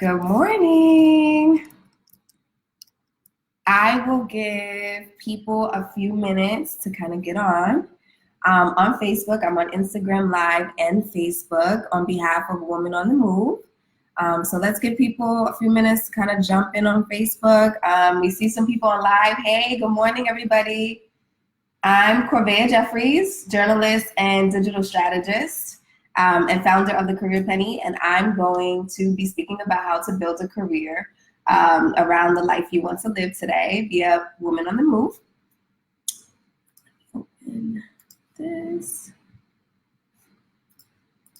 Good morning. I will give people a few minutes to kind of get on. On Facebook, I'm on Instagram Live and Facebook on behalf of Women on the Move. So let's give people a few minutes to kind of jump in on Facebook. We see some people on live. Hey, good morning, everybody. I'm Corvaya Jeffries, journalist and digital strategist, and founder of the Career Penny, and I'm going to be speaking about how to build a career around the life you want to live today via Women on the Move. Open this.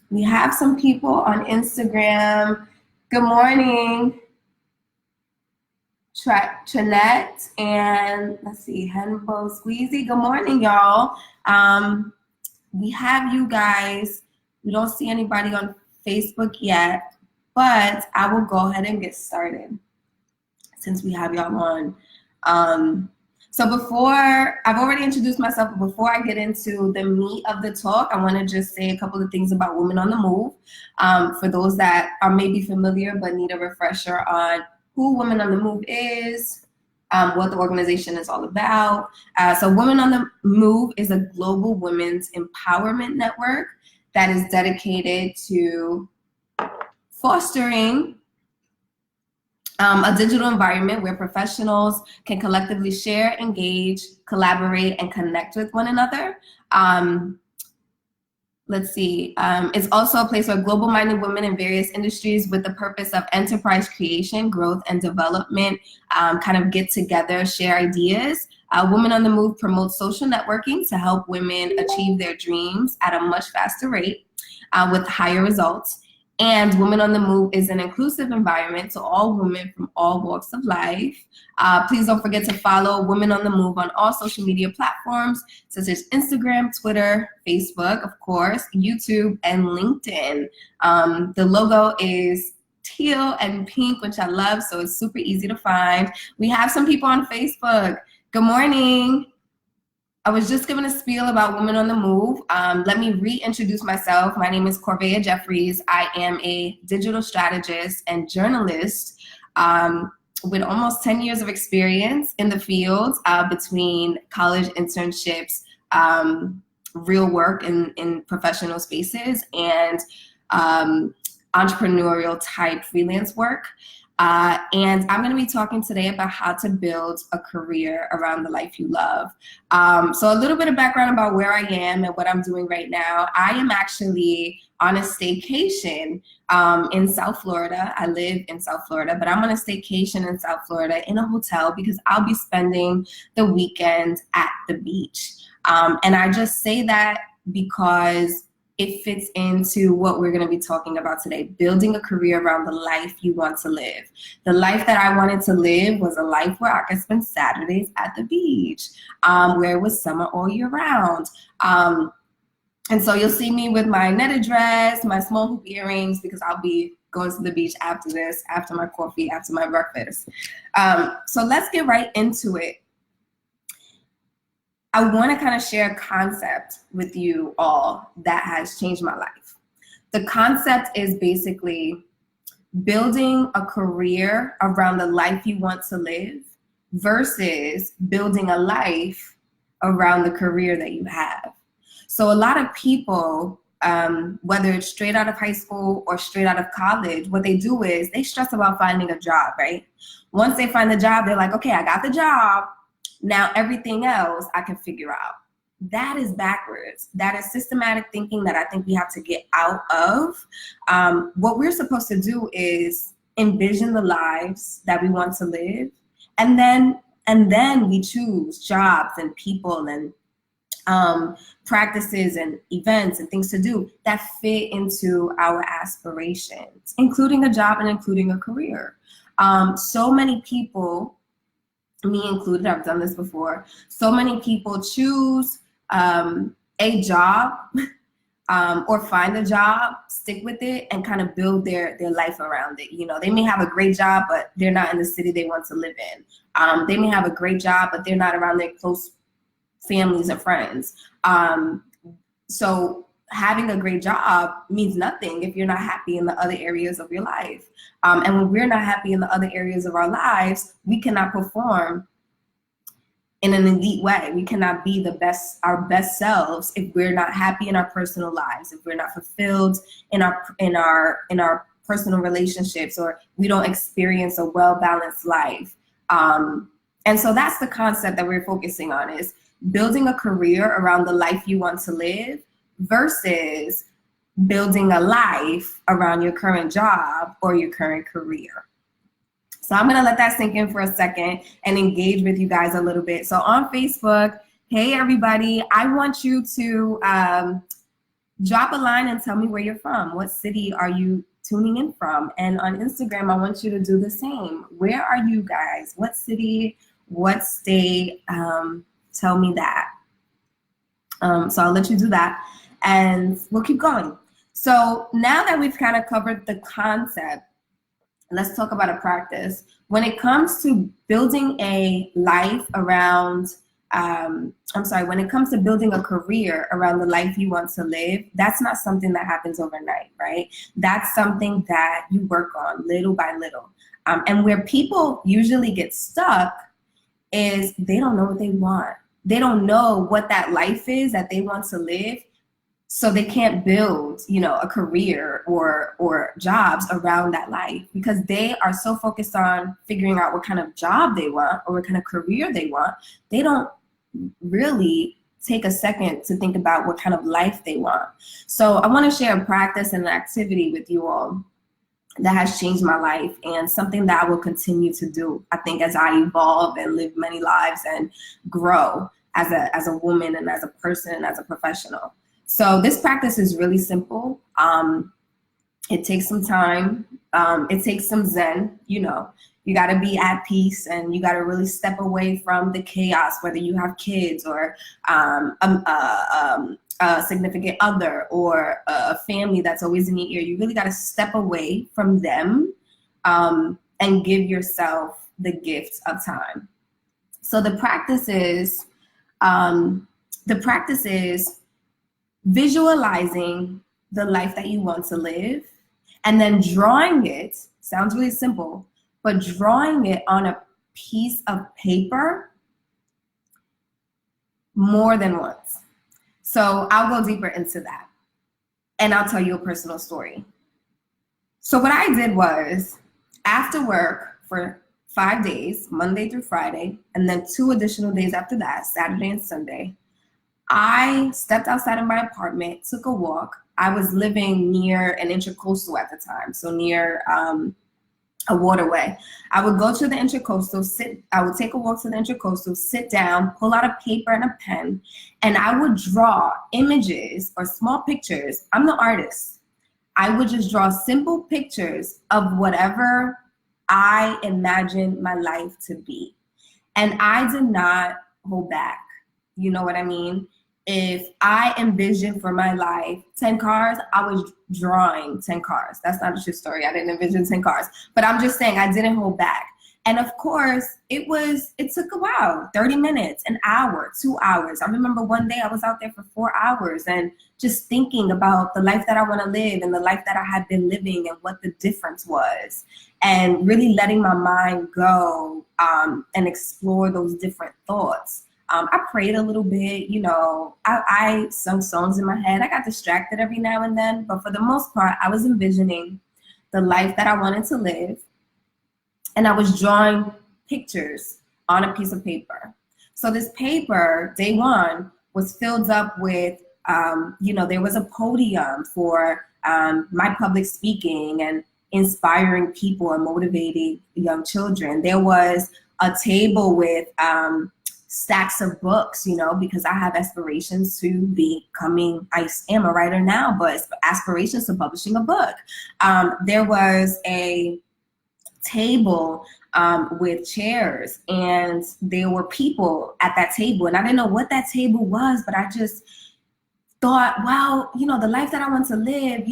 We have some people on Instagram. Good morning, Trinette, and let's see, Henbo Squeezy. Good morning, y'all. We have you guys. We don't see anybody on Facebook yet, but I will go ahead and get started since we have y'all on. So before, I've already introduced myself, but before I get into the meat of the talk, I want to just say a couple of things about Women on the Move. For those that are maybe familiar but need a refresher on who Women on the Move is, what the organization is all about. So Women on the Move is a global women's empowerment network that is dedicated to fostering a digital environment where professionals can collectively share, engage, collaborate, and connect with one another. It's also a place where global-minded women in various industries with the purpose of enterprise creation, growth, and development kind of get together, share ideas. Women on the Move promotes social networking to help women achieve their dreams at a much faster rate with higher results. And Women on the Move is an inclusive environment to all women from all walks of life. Please don't forget to follow Women on the Move on all social media platforms, such as Instagram, Twitter, Facebook, of course, YouTube, and LinkedIn. The logo is teal and pink, which I love, so it's super easy to find. We have some people on Facebook. Good morning. I was just giving a spiel about Women on the Move. Let me reintroduce myself. My name is Corvaya Jeffries. I am a digital strategist and journalist with almost 10 years of experience in the field between college internships, real work in professional spaces, and entrepreneurial type freelance work. And I'm going to be talking today about how to build a career around the life you love. So a little bit of background about where I am and what I'm doing right now. I am actually on a staycation in South Florida. I live in South Florida, but I'm on a staycation in South Florida in a hotel because I'll be spending the weekend at the beach. And I just say that because it fits into what we're going to be talking about today, building a career around the life you want to live. The life that I wanted to live was a life where I could spend Saturdays at the beach, where it was summer all year round. And so you'll see me with my netted dress, my small hoop earrings, because I'll be going to the beach after this, after my coffee, after my breakfast. So let's get right into it. I want to kind of share a concept with you all that has changed my life. The concept is basically building a career around the life you want to live versus building a life around the career that you have. So a lot of people, whether it's straight out of high school or straight out of college, what they do is they stress about finding a job, right? Once they find the job, they're like, okay, I got the job. Now everything else I can figure out. That is backwards. That is systematic thinking that I think we have to get out of. What we're supposed to do is envision the lives that we want to live, and then we choose jobs and people and practices and events and things to do that fit into our aspirations, including a job and including a career. So many people, me included, I've done this before, so many people choose a job or find a job, stick with it, and kind of build their life around it. You know, they may have a great job, but they're not in the city they want to live in. They may have a great job, but they're not around their close families or friends. So having a great job means nothing if you're not happy in the other areas of your life. And when we're not happy in the other areas of our lives, we cannot perform in an elite way. We cannot be our best selves if we're not happy in our personal lives, if we're not fulfilled in our personal relationships, or we don't experience a well-balanced life. And so that's the concept that we're focusing on, is building a career around the life you want to live versus building a life around your current job or your current career. So I'm gonna let that sink in for a second and engage with you guys a little bit. So on Facebook, hey everybody, I want you to drop a line and tell me where you're from. What city are you tuning in from? And on Instagram, I want you to do the same. Where are you guys? What city, what state? Tell me that. So I'll let you do that and we'll keep going. So now that we've kind of covered the concept, let's talk about a practice. When it comes to building a life around, when it comes to building a career around the life you want to live, that's not something that happens overnight, right? That's something that you work on little by little. And where people usually get stuck is they don't know what they want. They don't know what that life is that they want to live. So they can't build, a career or jobs around that life, because they are so focused on figuring out what kind of job they want or what kind of career they want. They don't really take a second to think about what kind of life they want. So I want to share a practice and an activity with you all that has changed my life, and something that I will continue to do, I think, as I evolve and live many lives and grow as a woman and as a person and as a professional. So this practice is really simple. It takes some time. It takes some Zen. You got to be at peace, and you got to really step away from the chaos, whether you have kids or a significant other or a family that's always in your ear. You really got to step away from them and give yourself the gift of time. So the practice is visualizing the life that you want to live, and then drawing it. Sounds really simple, but drawing it on a piece of paper more than once. So I'll go deeper into that, and I'll tell you a personal story. So what I did was, after work for 5 days, Monday through Friday, and then 2 additional days after that, Saturday and Sunday, I stepped outside of my apartment, took a walk. I was living near an intercoastal at the time, so near a waterway. I would go to the intercoastal, I would take a walk to the intercoastal, sit down, pull out a paper and a pen, and I would draw images or small pictures. I'm the artist. I would just draw simple pictures of whatever I imagined my life to be. And I did not hold back. You know what I mean? If I envisioned for my life 10 cars, I was drawing 10 cars. That's not a true story. I didn't envision 10 cars. But I'm just saying I didn't hold back. And of course, it took a while, 30 minutes, an hour, 2 hours. I remember one day I was out there for 4 hours and just thinking about the life that I want to live and the life that I had been living and what the difference was, and really letting my mind go and explore those different thoughts. I prayed a little bit, I sung songs in my head. I got distracted every now and then, but for the most part, I was envisioning the life that I wanted to live. And I was drawing pictures on a piece of paper. So this paper, day one, was filled up with, there was a podium for my public speaking and inspiring people and motivating young children. There was a table with stacks of books, because I have aspirations to becoming, I am a writer now, but aspirations to publishing a book. There was a table with chairs, and there were people at that table, and I didn't know what that table was, but I just thought, wow, the life that I want to live,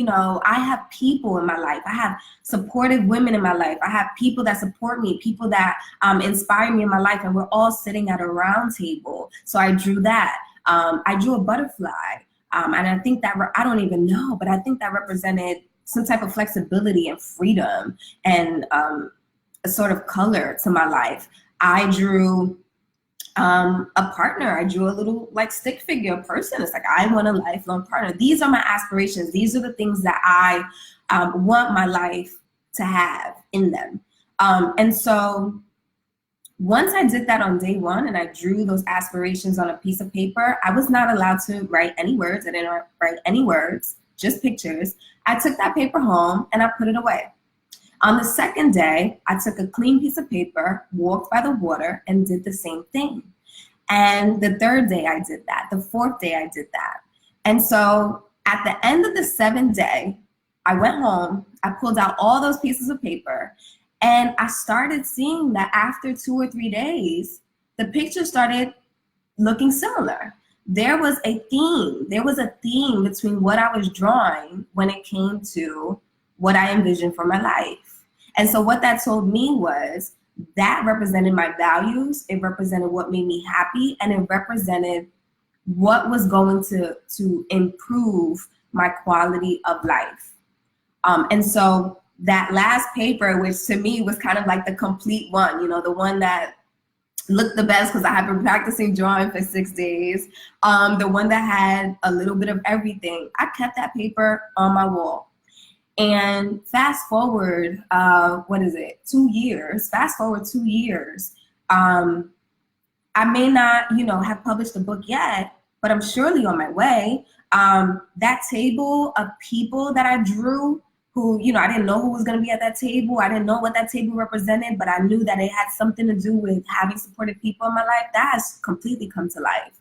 I have people in my life. I have supportive women in my life. I have people that support me, people that inspire me in my life, and we're all sitting at a round table. So I drew that. I drew a butterfly. And I think that, I don't even know, but I think that represented some type of flexibility and freedom and a sort of color to my life. I drew a partner. I drew a little like stick figure person. It's like, I want a lifelong partner. These are my aspirations. These are the things that I want my life to have in them. And so once I did that on day one and I drew those aspirations on a piece of paper, I was not allowed to write any words. I didn't write any words, just pictures. I took that paper home and I put it away. On the second day, I took a clean piece of paper, walked by the water, and did the same thing. And the third day I did that. The fourth day I did that. And so at the end of the seventh day, I went home, I pulled out all those pieces of paper, and I started seeing that after 2 or 3 days, the picture started looking similar. There was a theme. There was a theme between what I was drawing when it came to what I envisioned for my life. And so what that told me was that represented my values, it represented what made me happy, and it represented what was going to improve my quality of life. And so that last paper, which to me was kind of like the complete one, you know, the one that looked the best because I had been practicing drawing for 6 days, the one that had a little bit of everything, I kept that paper on my wall. And fast forward, 2 years, fast forward 2 years, I may not, have published a book yet, but I'm surely on my way. That table of people that I drew who, I didn't know who was going to be at that table. I didn't know what that table represented, but I knew that it had something to do with having supportive people in my life. That has completely come to life.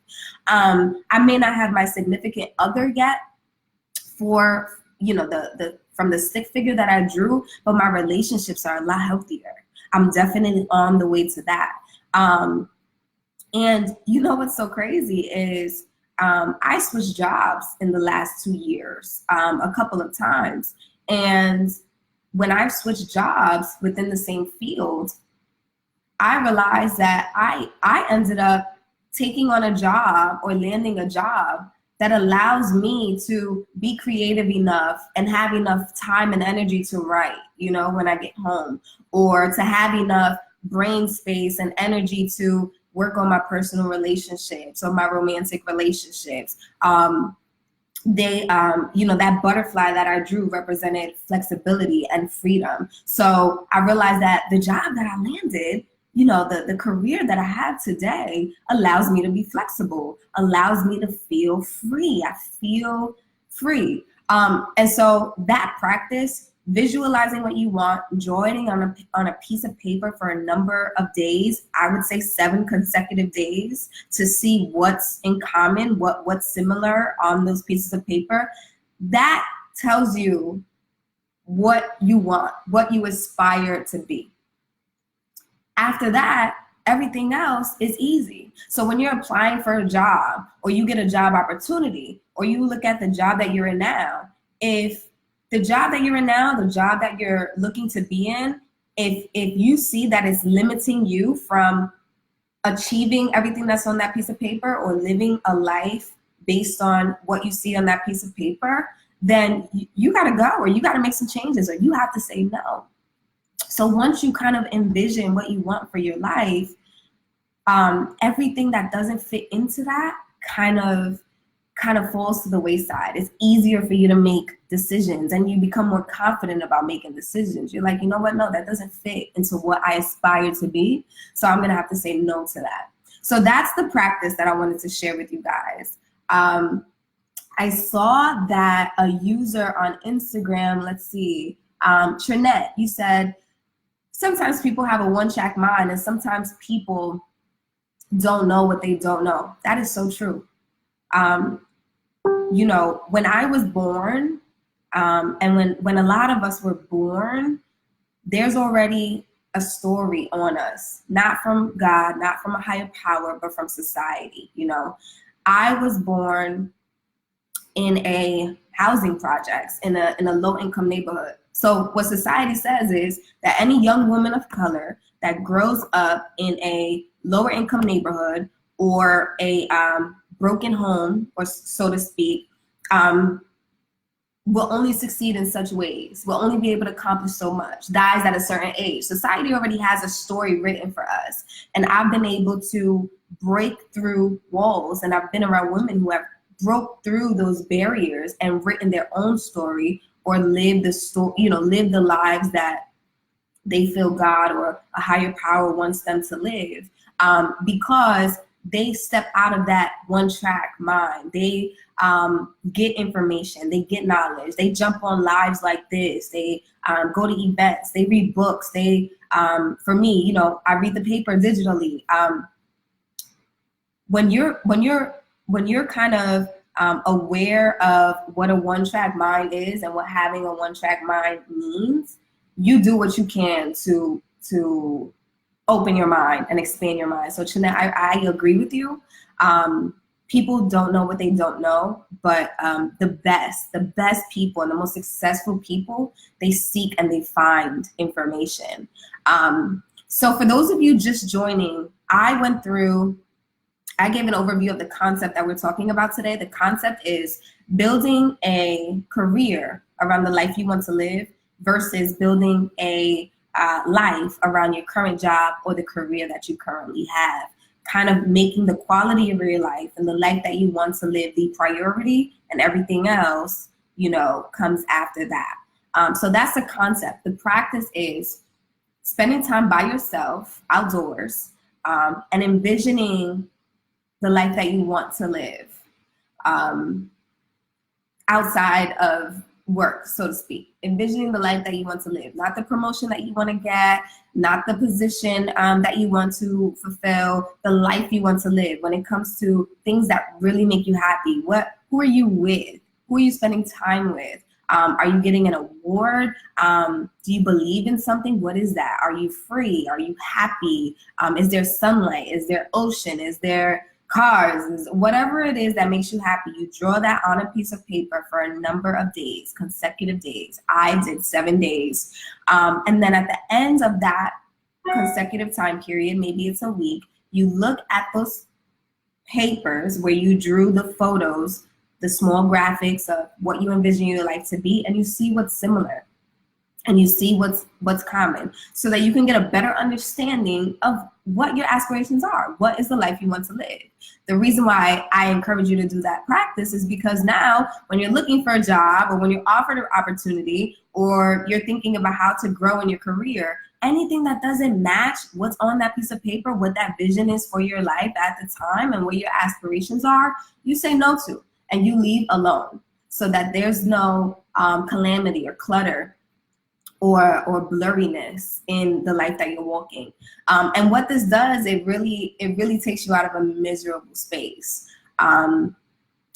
I may not have my significant other yet for, from the stick figure that I drew, but my relationships are a lot healthier. I'm definitely on the way to that. And what's so crazy is I switched jobs in the last 2 years, a couple of times. And when I switched jobs within the same field, I realized that I ended up taking on a job or landing a job that allows me to be creative enough and have enough time and energy to write, when I get home, or to have enough brain space and energy to work on my personal relationships or my romantic relationships. That butterfly that I drew represented flexibility and freedom. So I realized that the job that I landed, the career that I have today allows me to be flexible, allows me to feel free. I feel free. And so that practice, visualizing what you want, drawing on a piece of paper for a number of days, I would say 7 consecutive days, to see what's in common, what's similar on those pieces of paper, that tells you what you want, what you aspire to be. After that, everything else is easy. So when you're applying for a job, or you get a job opportunity, or you look at the job that you're in now, if the job that you're in now, the job that you're looking to be in, if you see that it's limiting you from achieving everything that's on that piece of paper or living a life based on what you see on that piece of paper, then you got to go, or you got to make some changes, or you have to say no. So once you kind of envision what you want for your life, everything that doesn't fit into that kind of falls to the wayside. It's easier for you to make decisions, and you become more confident about making decisions. You're like, you know what? No, that doesn't fit into what I aspire to be. So I'm going to have to say no to that. So that's the practice that I wanted to share with you guys. I saw that a user on Instagram, let's see, Trinette, you said, sometimes people have a one-track mind, and sometimes people don't know what they don't know. That is so true. When I was born, and when a lot of us were born, there's already a story on us, not from God, not from a higher power, but from society. I was born in a housing projects, in a low-income neighborhood. So what society says is that any young woman of color that grows up in a lower income neighborhood or a broken home, or so to speak, will only succeed in such ways, will only be able to accomplish so much, dies at a certain age. Society already has a story written for us. And I've been able to break through walls, and I've been around women who have broke through those barriers and written their own story, or lived the story, lived the lives that they feel God or a higher power wants them to live, because they step out of that one-track mind. They get information, they get knowledge, they jump on lives like this, they go to events, they read books, they, for me, I read the paper digitally. When you're kind of aware of what a one-track mind is and what having a one-track mind means, you do what you can to open your mind and expand your mind. So Chana, I agree with you. People don't know what they don't know, but the best people and the most successful people, they seek and they find information. So for those of you just joining, I gave an overview of the concept that we're talking about today. The concept is building a career around the life you want to live versus building a life around your current job or the career that you currently have. Kind of making the quality of your life and the life that you want to live the priority, and everything else, comes after that. So that's the concept. The practice is spending time by yourself outdoors, and envisioning the life that you want to live outside of work, so to speak. Envisioning the life that you want to live, not the promotion that you want to get, not the position that you want to fulfill, the life you want to live. When it comes to things that really make you happy, who are you with? Who are you spending time with? Are you getting an award? Do you believe in something? What is that? Are you free? Are you happy? Is there sunlight? Is there ocean? Is there cars? Whatever it is that makes you happy, you draw that on a piece of paper for a number of days, consecutive days. I did 7 days. And then at the end of that consecutive time period, maybe it's a week, you look at those papers where you drew the photos, the small graphics of what you envision your life to be, and you see what's similar. And you see what's common, so that you can get a better understanding of what your aspirations are. What is the life you want to live? The reason why I encourage you to do that practice is because now when you're looking for a job, or when you're offered an opportunity, or you're thinking about how to grow in your career, anything that doesn't match what's on that piece of paper, what that vision is for your life at the time and what your aspirations are, you say no to, and you leave alone, so that there's no calamity or clutter or blurriness in the life that you're walking. And what this does, it really takes you out of a miserable space.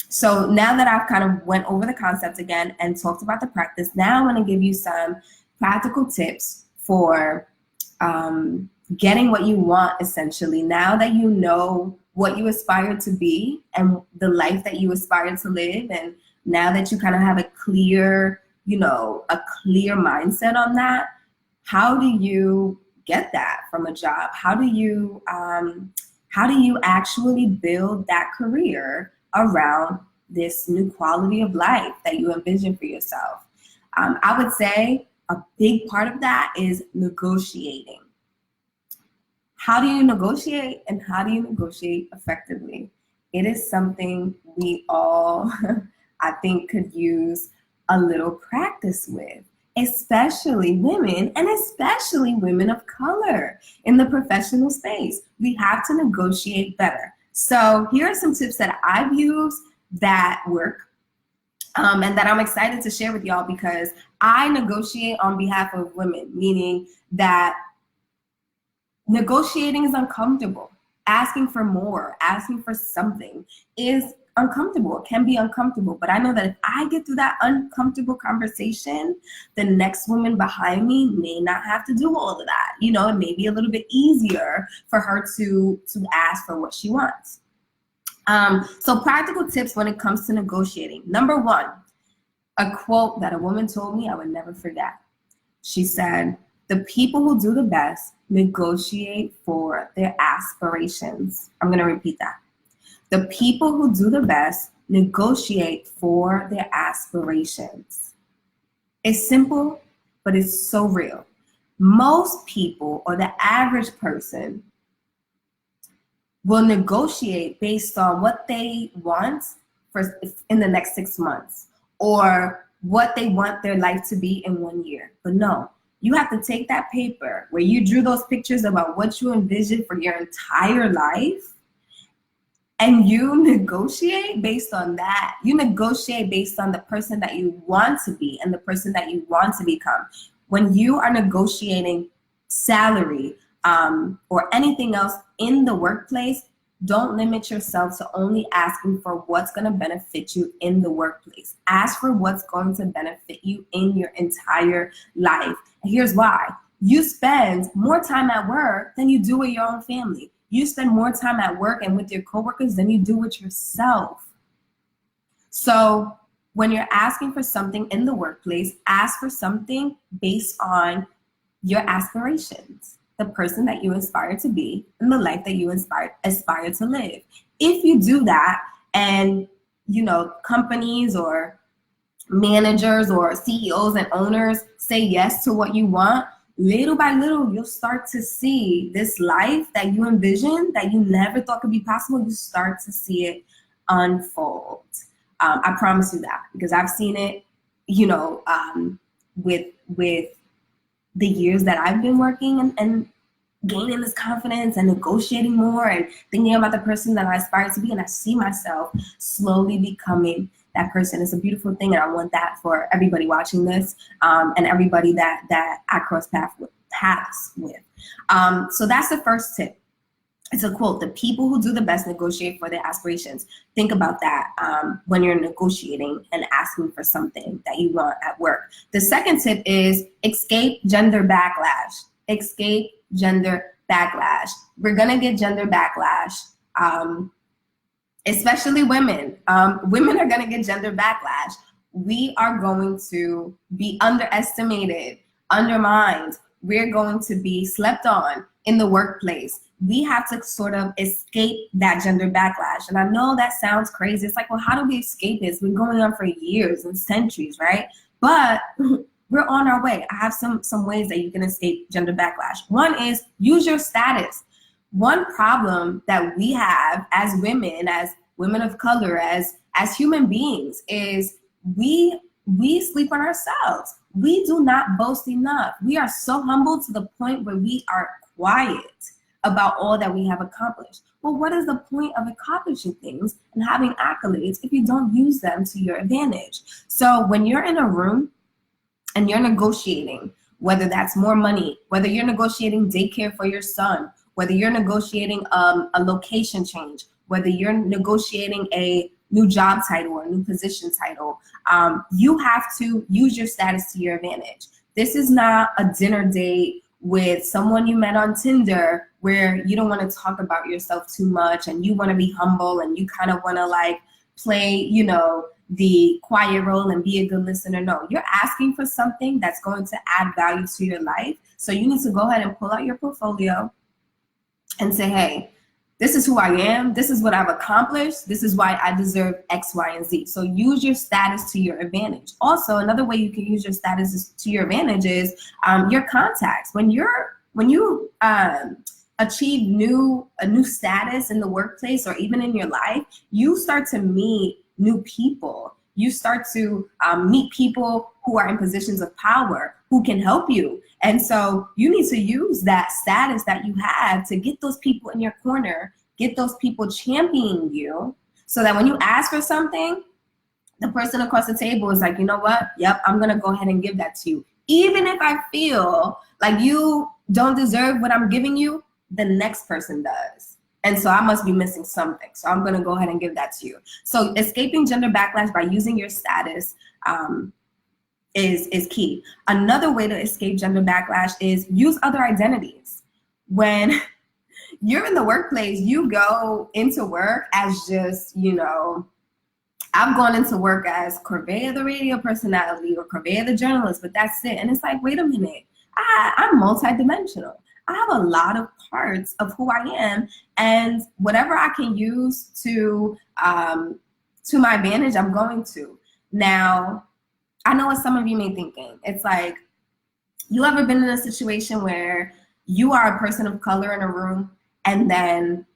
So now that I've kind of went over the concept again and talked about the practice, now I'm going to give you some practical tips for getting what you want, essentially. Now that you know what you aspire to be and the life that you aspire to live, and now that you kind of have a clear mindset on that, how do you get that from a job? How do you actually build that career around this new quality of life that you envision for yourself? I would say a big part of that is negotiating. How do you negotiate, and how do you negotiate effectively? It is something we all, I think, could use a little practice with, especially women, and especially women of color in the professional space. We have to negotiate better. So here are some tips that I've used that work, and that I'm excited to share with y'all, because I negotiate on behalf of women, meaning that negotiating is uncomfortable. Asking for more, asking for something is uncomfortable. It can be uncomfortable, but I know that if I get through that uncomfortable conversation, the next woman behind me may not have to do all of that. It may be a little bit easier for her to ask for what she wants. So practical tips when it comes to negotiating. Number one, a quote that a woman told me I would never forget. She said, "The people who do the best negotiate for their aspirations." I'm going to repeat that. The people who do the best negotiate for their aspirations. It's simple, but it's so real. Most people, or the average person, will negotiate based on what they want for in the next 6 months, or what they want their life to be in 1 year. But no, you have to take that paper where you drew those pictures about what you envision for your entire life, and you negotiate based on that. You negotiate based on the person that you want to be and the person that you want to become. When you are negotiating salary or anything else in the workplace, don't limit yourself to only asking for what's going to benefit you in the workplace. Ask for what's going to benefit you in your entire life. And here's why. You spend more time at work than you do with your own family. You spend more time at work and with your coworkers than you do with yourself. So when you're asking for something in the workplace, ask for something based on your aspirations, the person that you aspire to be, and the life that you aspire to live. If you do that, and companies or managers or CEOs and owners say yes to what you want, little by little, you'll start to see this life that you envisioned, that you never thought could be possible. You start to see it unfold. I promise you that, because I've seen it, with the years that I've been working and gaining this confidence and negotiating more and thinking about the person that I aspire to be. And I see myself slowly becoming that person. It's a beautiful thing, and I want that for everybody watching this, and everybody that I cross paths with. So that's the first tip. It's a quote: the people who do the best negotiate for their aspirations. Think about that when you're negotiating and asking for something that you want at work. The second tip is escape gender backlash. Escape gender backlash. We're gonna get gender backlash, especially women. Women are gonna get gender backlash. We are going to be underestimated, undermined. We're going to be slept on in the workplace. We have to sort of escape that gender backlash. And I know that sounds crazy. It's like, well, how do we escape it? It's been going on for years and centuries, right? But we're on our way. I have some ways that you can escape gender backlash. One is use your status. One problem that we have as women of color, as human beings, is we sleep on ourselves. We do not boast enough. We are so humble to the point where we are quiet about all that we have accomplished. Well, what is the point of accomplishing things and having accolades if you don't use them to your advantage? So when you're in a room and you're negotiating, whether that's more money, whether you're negotiating daycare for your son, whether you're negotiating a location change, whether you're negotiating a new job title or a new position title, you have to use your status to your advantage. This is not a dinner date with someone you met on Tinder where you don't want to talk about yourself too much and you want to be humble and you kind of want to like play, the quiet role and be a good listener. No, you're asking for something that's going to add value to your life. So you need to go ahead and pull out your portfolio and say, hey, this is who I am. This is what I've accomplished. This is why I deserve X, Y, and Z. So use your status to your advantage. Also, another way you can use your status to your advantage is your contacts. When you achieve a new status in the workplace or even in your life, you start to meet new people. You start to meet people who are in positions of power who can help you. And so you need to use that status that you have to get those people in your corner, get those people championing you, so that when you ask for something, the person across the table is like, you know what? Yep, I'm gonna go ahead and give that to you. Even if I feel like you don't deserve what I'm giving you, the next person does. And so I must be missing something. So I'm gonna go ahead and give that to you. So escaping gender backlash by using your status is key. Another way to escape gender backlash is use other identities. When you're in the workplace, you go into work as just, I've gone into work as Corvaya the radio personality or Corvaya the journalist, but that's it. And it's like, wait a minute, I'm multidimensional. I have a lot of parts of who I am, and whatever I can use to to my advantage, I'm going to. Now, I know what some of you may be thinking. It's like, you ever been in a situation where you are a person of color in a room, and then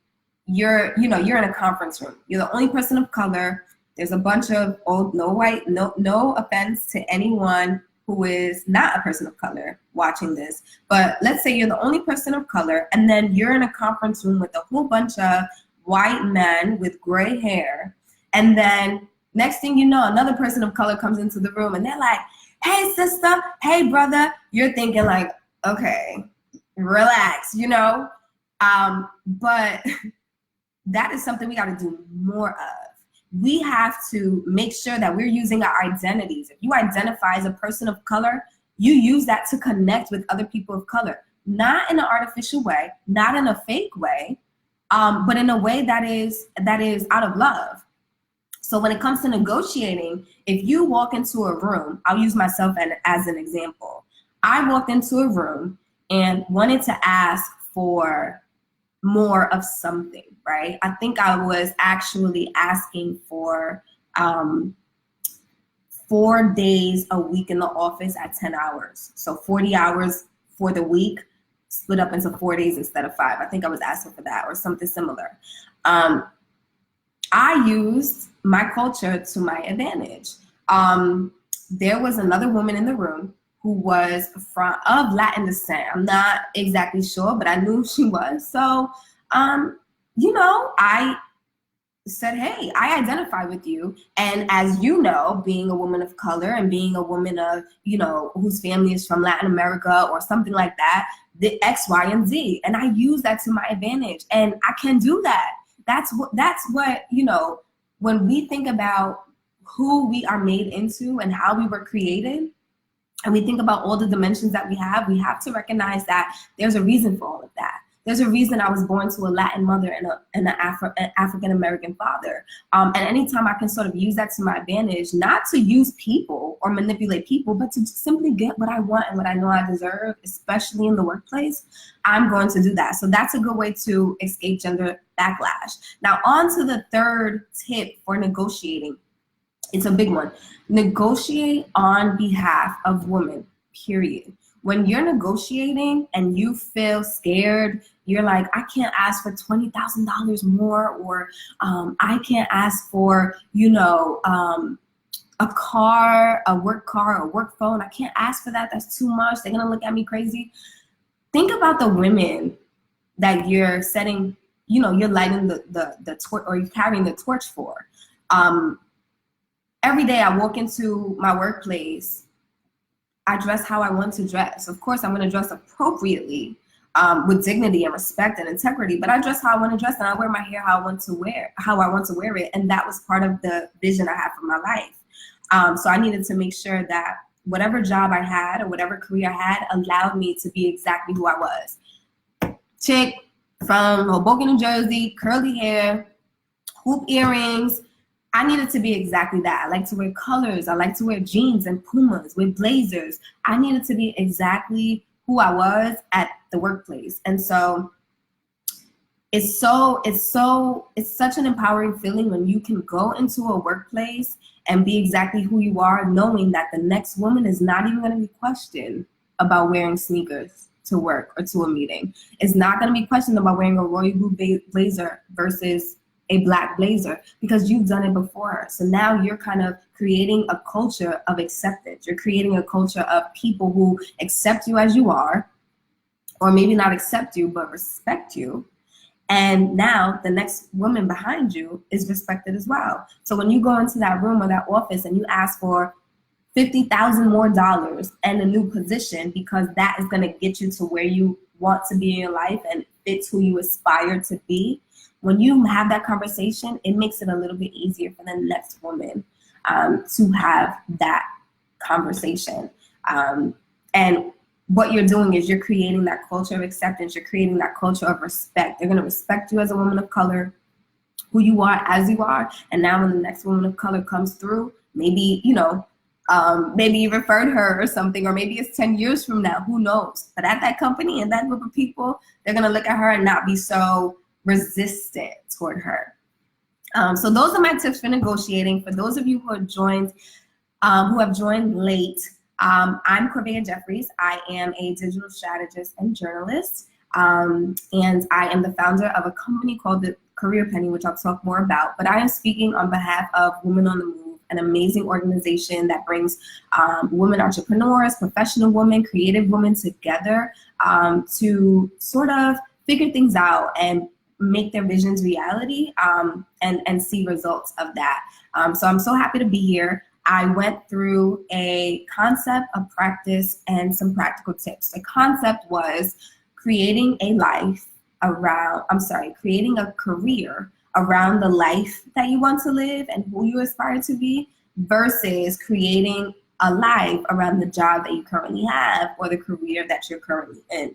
you're in a conference room. You're the only person of color. There's a bunch of no offense to anyone who is not a person of color watching this, but let's say you're the only person of color, and then you're in a conference room with a whole bunch of white men with gray hair, and then next thing you know, another person of color comes into the room, and they're like, hey sister, hey brother. You're thinking like, okay, relax, but that is something we got to do more of. We have to make sure that we're using our identities. If you identify as a person of color, you use that to connect with other people of color, not in an artificial way, not in a fake way, but in a way that is out of love. So when it comes to negotiating, if you walk into a room, I'll use myself as an example. I walked into a room and wanted to ask for more of something, right? I think I was actually asking for 4 days a week in the office at 10 hours. So 40 hours for the week, split up into 4 days instead of 5. I think I was asking for that or something similar. I used my culture to my advantage. There was another woman in the room who was of Latin descent. I'm not exactly sure, but I knew she was. So, I said, hey, I identify with you. And as you know, being a woman of color and being a woman of, whose family is from Latin America or something like that, the X, Y, and Z. And I use that to my advantage. And I can do that. That's what, when we think about who we are made into and how we were created, and we think about all the dimensions that we have to recognize that there's a reason for all of that. There's a reason I was born to a Latin mother and an African-American father. And anytime I can sort of use that to my advantage, not to use people or manipulate people, but to simply get what I want and what I know I deserve, especially in the workplace, I'm going to do that. So that's a good way to escape gender backlash. Now on to the third tip for negotiating. It's a big one. Negotiate on behalf of women, period. When you're negotiating and you feel scared, you're like, I can't ask for $20,000 more, or I can't ask for, a car, a work car, a work phone. I can't ask for that. That's too much. They're gonna look at me crazy. Think about the women that you're setting, you're lighting the torch, or you're carrying the torch for. Every day I walk into my workplace, I dress how I want to dress. Of course, I'm going to dress appropriately, with dignity and respect and integrity, but I dress how I want to dress, and I wear my hair how I want to wear it. And that was part of the vision I had for my life. So I needed to make sure that whatever job I had or whatever career I had allowed me to be exactly who I was. Chick from Hoboken, New Jersey, curly hair, hoop earrings. I needed to be exactly that. I like to wear colors. I like to wear jeans and Pumas with blazers. I needed to be exactly who I was at the workplace. And so it's such an empowering feeling when you can go into a workplace and be exactly who you are, knowing that the next woman is not even going to be questioned about wearing sneakers to work or to a meeting. It's not going to be questioned about wearing a royal blue blazer versus a black blazer, because you've done it before. So now you're kind of creating a culture of acceptance. You're creating a culture of people who accept you as you are, or maybe not accept you, but respect you. And now the next woman behind you is respected as well. So when you go into that room or that office and you ask for $50,000 more and a new position, because that is going to get you to where you want to be in your life and fits who you aspire to be, when you have that conversation, it makes it a little bit easier for the next woman to have that conversation. And what you're doing is you're creating that culture of acceptance. You're creating that culture of respect. They're going to respect you as a woman of color, who you are as you are. And now when the next woman of color comes through, maybe, maybe you referred her or something, or maybe it's 10 years from now, who knows? But at that company and that group of people, they're going to look at her and not be so resistant toward her. So those are my tips for negotiating. For those of you who have joined late, I'm Corvaya Jeffries. I am a digital strategist and journalist, and I am the founder of a company called the Career Penny, which I'll talk more about. But I am speaking on behalf of Women on the Move, an amazing organization that brings women entrepreneurs, professional women, creative women together to sort of figure things out and make their visions reality, and see results of that. So I'm so happy to be here. I went through a concept, a practice, and some practical tips. The concept was creating a career around the life that you want to live and who you aspire to be, versus creating a life around the job that you currently have or the career that you're currently in.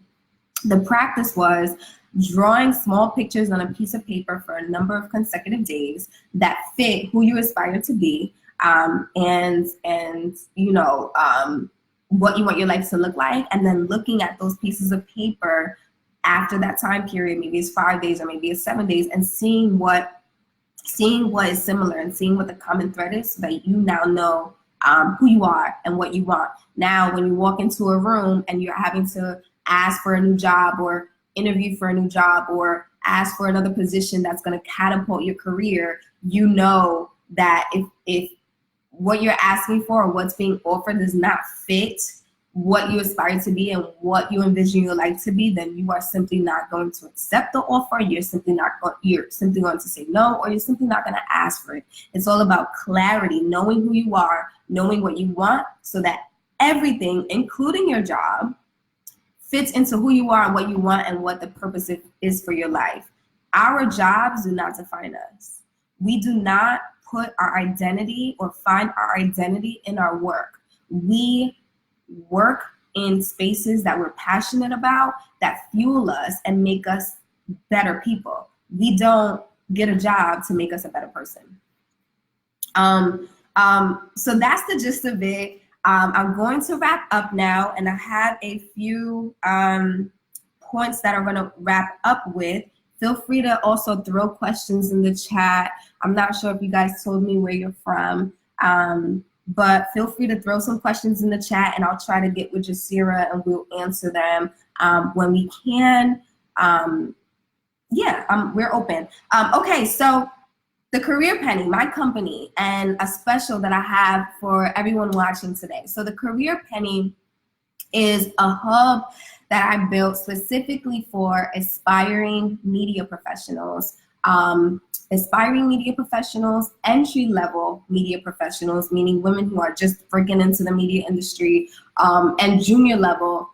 The practice was drawing small pictures on a piece of paper for a number of consecutive days that fit who you aspire to be, and what you want your life to look like, and then looking at those pieces of paper after that time period, maybe it's 5 days or maybe it's 7 days, and seeing what is similar and seeing what the common thread is, so that you now know who you are and what you want. Now, when you walk into a room and you're having to ask for a new job or interview for a new job or ask for another position that's going to catapult your career, you know that if what you're asking for or what's being offered does not fit what you aspire to be and what you envision your life to be, then you are simply not going to accept the offer. You're simply going to say no, or you're simply not going to ask for it. It's all about clarity, knowing who you are, knowing what you want, so that everything, including your job, fits into who you are and what you want and what the purpose is for your life. Our jobs do not define us. We do not put our identity or find our identity in our work. We work in spaces that we're passionate about, that fuel us and make us better people. We don't get a job to make us a better person. So that's the gist of it. I'm going to wrap up now, and I have a few points that I'm going to wrap up with. Feel free to also throw questions in the chat. I'm not sure if you guys told me where you're from, but feel free to throw some questions in the chat, and I'll try to get with Jasira and we'll answer them when we can. We're open. Okay, so the Career Penny, my company, and a special that I have for everyone watching today. So the Career Penny is a hub that I built specifically for aspiring media professionals, entry-level media professionals, meaning women who are just breaking into the media industry, and junior-level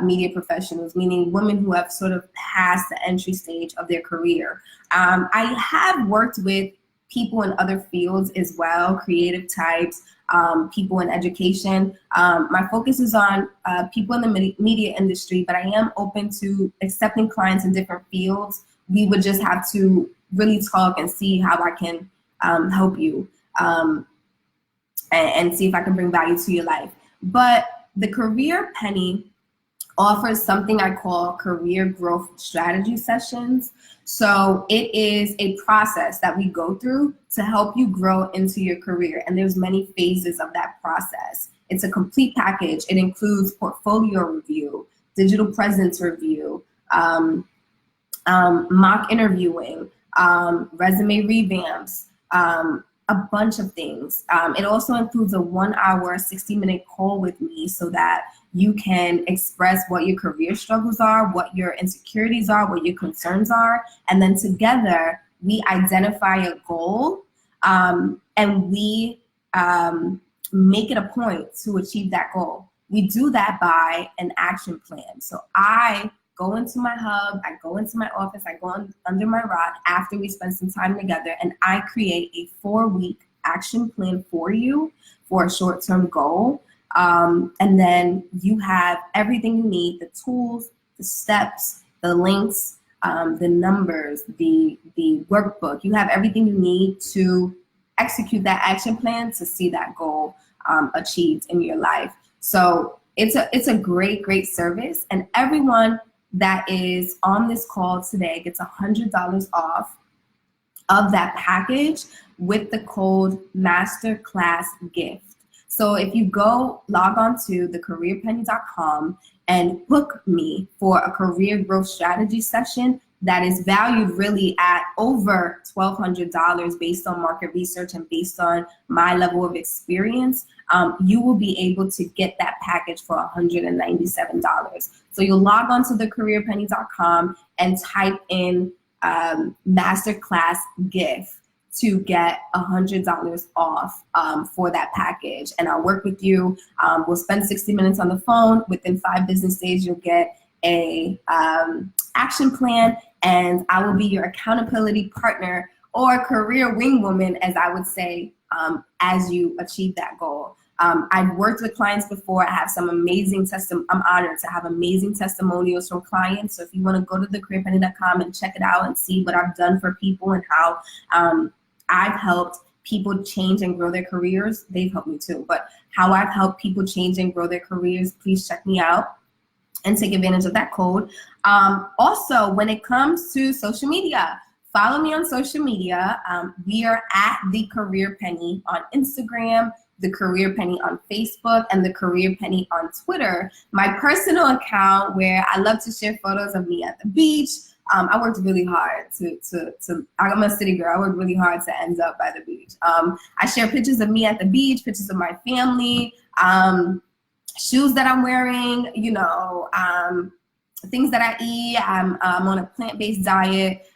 media professionals, meaning women who have sort of passed the entry stage of their career. I have worked with people in other fields as well, creative types, people in education. My focus is on people in the media industry, but I am open to accepting clients in different fields. We would just have to really talk and see how I can help you and see if I can bring value to your life. But the Career Penny offers something I call career growth strategy sessions. So it is a process that we go through to help you grow into your career. And there's many phases of that process. It's a complete package. It includes portfolio review, digital presence review, mock interviewing, resume revamps, a bunch of things. It also includes a 1 hour, 60-minute call with me so that you can express what your career struggles are, what your insecurities are, what your concerns are. And then together we identify a goal, and we make it a point to achieve that goal. We do that by an action plan. So I go into my hub, I go into my office, I go under my rock after we spend some time together, and I create a 4-week action plan for you for a short-term goal. And then you have everything you need, the tools, the steps, the links, the numbers, the workbook. You have everything you need to execute that action plan to see that goal achieved in your life. So it's a great service, and everyone that is on this call today gets $100 off of that package with the code masterclass gift. So if you log on to thecareerpenny.com and book me for a career growth strategy session that is valued really at over $1,200 based on market research and based on my level of experience, you will be able to get that package for $197. So you'll log on to thecareerpenny.com and type in masterclass gift to get $100 off for that package. And I'll work with you. We'll spend 60 minutes on the phone. Within 5 business days, you'll get a action plan, and I will be your accountability partner or career wing woman, as I would say, as you achieve that goal. I've worked with clients before. I have some amazing I'm honored to have amazing testimonials from clients. So if you want to go to thecareerpenny.com and check it out and see what I've done for people and how I've helped people change and grow their careers. They've helped me too, but how I've helped people change and grow their careers, please check me out and take advantage of that code. Also, when it comes to social media, follow me on social media. We are at The Career Penny on Instagram, The Career Penny on Facebook, and The Career Penny on Twitter. My personal account, where I love to share photos of me at the beach. I worked really hard I'm a city girl. I worked really hard to end up by the beach. I share pictures of me at the beach, pictures of my family, shoes that I'm wearing, things that I eat. I'm on a plant-based diet,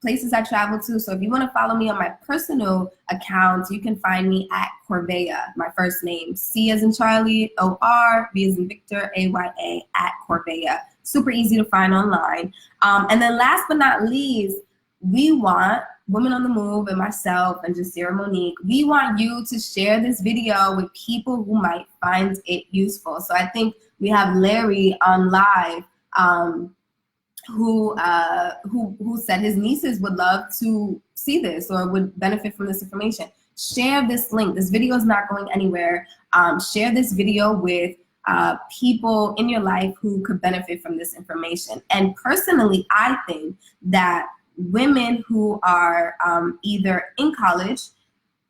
places I travel to. So if you want to follow me on my personal account, you can find me at Corvaya, my first name, C as in Charlie, O-R, V as in Victor, A-Y-A, at Corvaya. Super easy to find online. And then last but not least, we want Women on the Move and myself and Jasira, Monique, we want you to share this video with people who might find it useful. So I think we have Larry on live who said his nieces would love to see this or would benefit from this information. Share this link. This video is not going anywhere. Share this video with people in your life who could benefit from this information. And personally, I think that women who are either in college,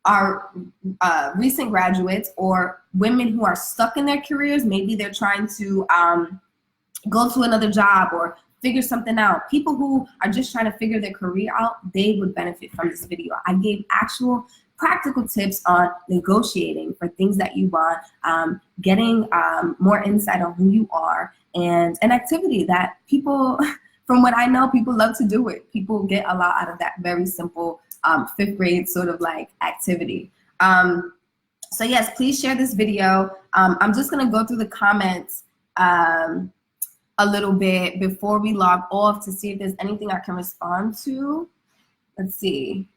are recent graduates, or women who are stuck in their careers, maybe they're trying to go to another job or figure something out. People who are just trying to figure their career out, they would benefit from this video. I gave actual practical tips on negotiating for things that you want, getting more insight on who you are, and an activity that people, from what I know, people love to do it. People get a lot out of that very simple 5th grade sort of like activity. So yes, please share this video. I'm just gonna go through the comments a little bit before we log off to see if there's anything I can respond to. Let's see.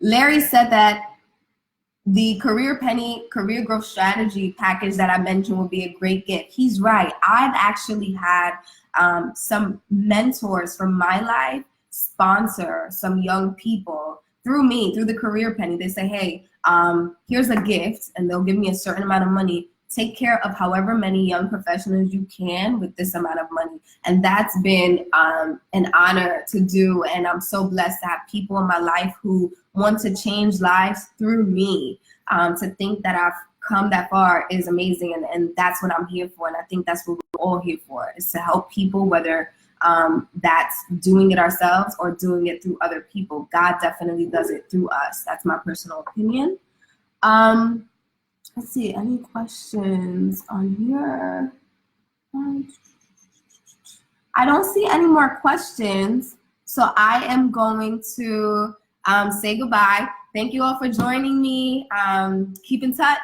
Larry said that the Career Penny Career Growth Strategy package that I mentioned would be a great gift. He's right. I've actually had some mentors from my life sponsor some young people through me, through the Career Penny. They say, hey, here's a gift, and they'll give me a certain amount of money. Take care of however many young professionals you can with this amount of money. And that's been an honor to do. And I'm so blessed to have people in my life who want to change lives through me. To think that I've come that far is amazing. And that's what I'm here for. And I think that's what we're all here for, is to help people, whether that's doing it ourselves or doing it through other people. God definitely does it through us. That's my personal opinion. Let's see, any questions on here? I don't see any more questions, so I am going to say goodbye. Thank you all for joining me. Keep in touch.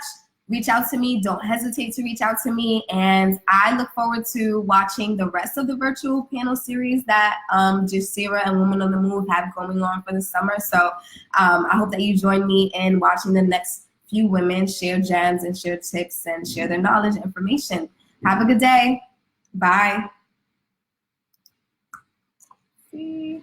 Reach out to me. Don't hesitate to reach out to me. And I look forward to watching the rest of the virtual panel series that Jasira and Women on the Move have going on for the summer. So I hope that you join me in watching the next few women share gems and share tips and share their knowledge and information. Have a good day. Bye. See.